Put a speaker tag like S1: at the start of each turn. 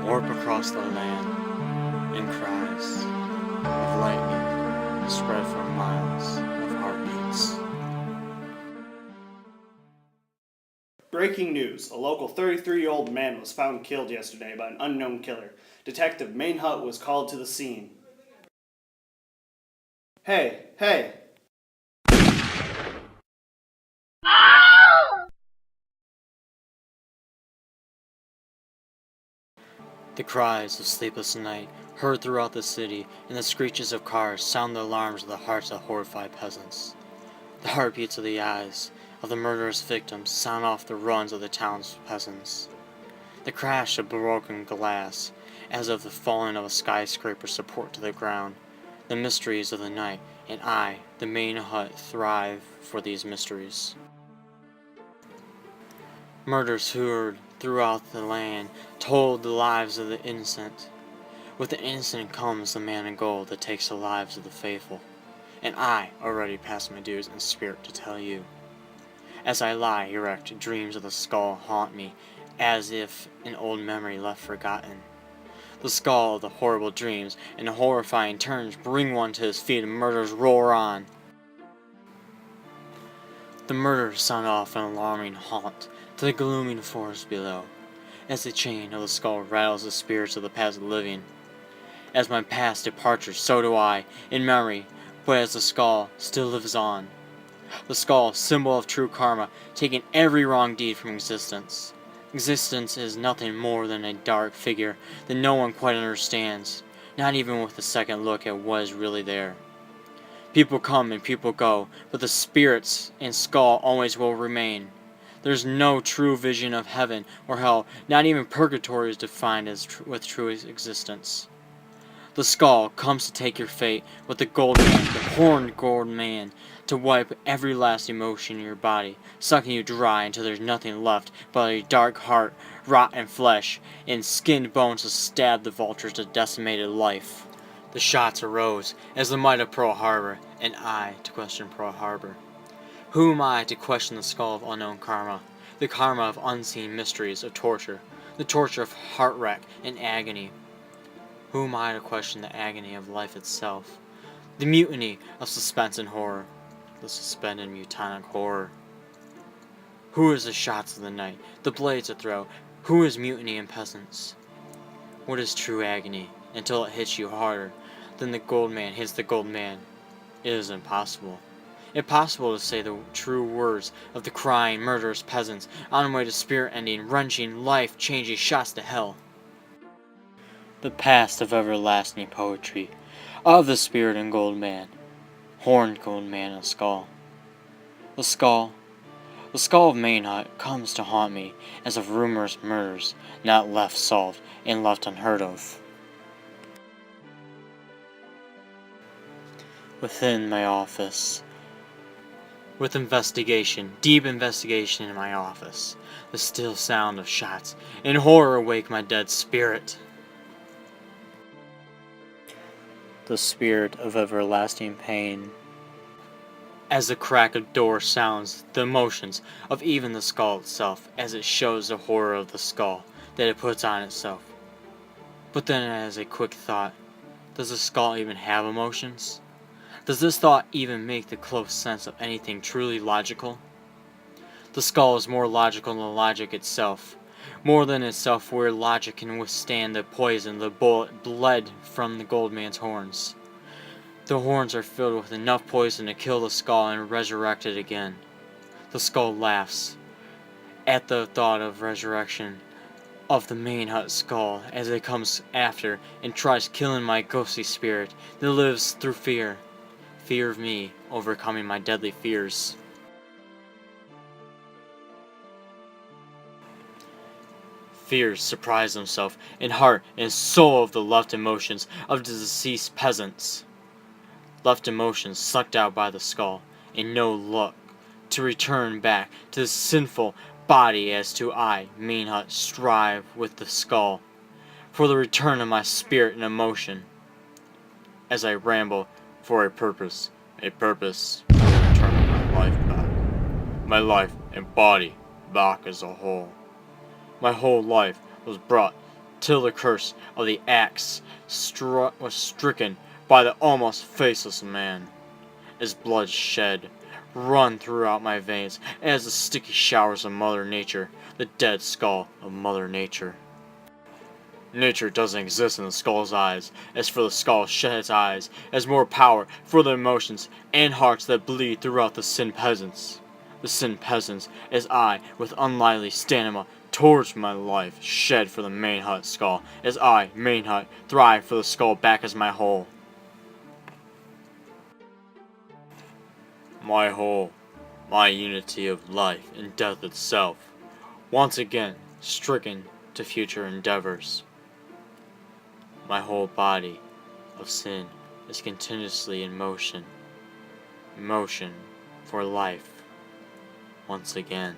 S1: warp across the land in cries of lightning spread for miles of heartbeats.
S2: Breaking news. A local 33-year-old man was found killed yesterday by an unknown killer. Detective Maine-Hut was called to the scene. Hey!
S1: The cries of sleepless night heard throughout the city, and the screeches of cars sound the alarms of the hearts of horrified peasants. The heartbeats of the eyes of the murderous victims sound off the runs of the town's peasants. The crash of broken glass, as of the falling of a skyscraper support to the ground. The mysteries of the night, and I, the Maine-Hut, thrive for these mysteries. Murders heard throughout the land told the lives of the innocent. With the innocent comes the man in gold that takes the lives of the faithful. And I already passed my dues in spirit to tell you. As I lie erect, dreams of the skull haunt me, as if an old memory left forgotten. The skull of the horrible dreams and the horrifying turns bring one to his feet and murders roar on. The murders sound off an alarming haunt to the glooming forest below, as the chain of the skull rattles the spirits of the past living. As my past departures, so do I, in memory, but as the skull still lives on. The skull, symbol of true karma, taking every wrong deed from existence. Existence is nothing more than a dark figure that no one quite understands, not even with a second look at what is really there. People come and people go, but the spirits and skull always will remain. There's no true vision of heaven or hell, not even purgatory is defined as with true existence. The skull comes to take your fate with the gold man, the horned gold man, to wipe every last emotion in your body, sucking you dry until there's nothing left but a dark heart, rotten flesh, and skinned bones to stab the vultures to decimated life. The shots arose as the might of Pearl Harbor, and I to question Pearl Harbor. Who am I to question the skull of unknown karma, the karma of unseen mysteries of torture, the torture of heart wreck and agony? Who am I to question the agony of life itself, the mutiny of suspense and horror, the suspended mutonic horror? Who is the shots of the night, the blades that throw? Who is mutiny and peasants? What is true agony until it hits you harder than the gold man hits the gold man? It is impossible. Impossible to say the true words of the crying, murderous peasants on the way to spirit-ending, wrenching, life-changing shots to hell. The past of everlasting poetry, of the spirit and gold man, horned gold man and skull. The skull of Maine-Hut comes to haunt me as of rumors, murders, not left solved and left unheard of. Within my office, with investigation, deep investigation in my office, the still sound of shots and horror awake my dead spirit. The spirit of everlasting pain. As the crack of door sounds the emotions of even the skull itself, as it shows the horror of the skull that it puts on itself. But then as a quick thought, does the skull even have emotions? Does this thought even make the close sense of anything truly logical? The skull is more logical than logic itself. More than itself, where logic can withstand the poison the bullet bled from the gold man's horns. The horns are filled with enough poison to kill the skull and resurrect it again. The skull laughs at the thought of resurrection of the Maine-Hut Skull as it comes after and tries killing my ghostly spirit that lives through fear. Fear of me overcoming my deadly fears. Fears surprise themselves in heart and soul of the left emotions of the deceased peasants. Left emotions sucked out by the skull, and no luck to return back to the sinful body as to I, Maine-Hut, strive with the skull for the return of my spirit and emotion. As I ramble for a purpose for the return of my life back. My life and body back as a whole. My whole life was brought till the curse of the axe was stricken by the almost faceless man. As blood shed, run throughout my veins, as the sticky showers of Mother Nature, the dead skull of Mother Nature. Nature doesn't exist in the skull's eyes. As for the skull shed its eyes, as more power for the emotions and hearts that bleed throughout the sin peasants. The sin peasants, as I, with unlikely stamina towards my life, shed for the Maine-Hut Skull, as I, Maine-Hut, thrive for the skull back as my whole. My whole, my unity of life and death itself, once again stricken to future endeavors. My whole body of sin is continuously in motion for life once again.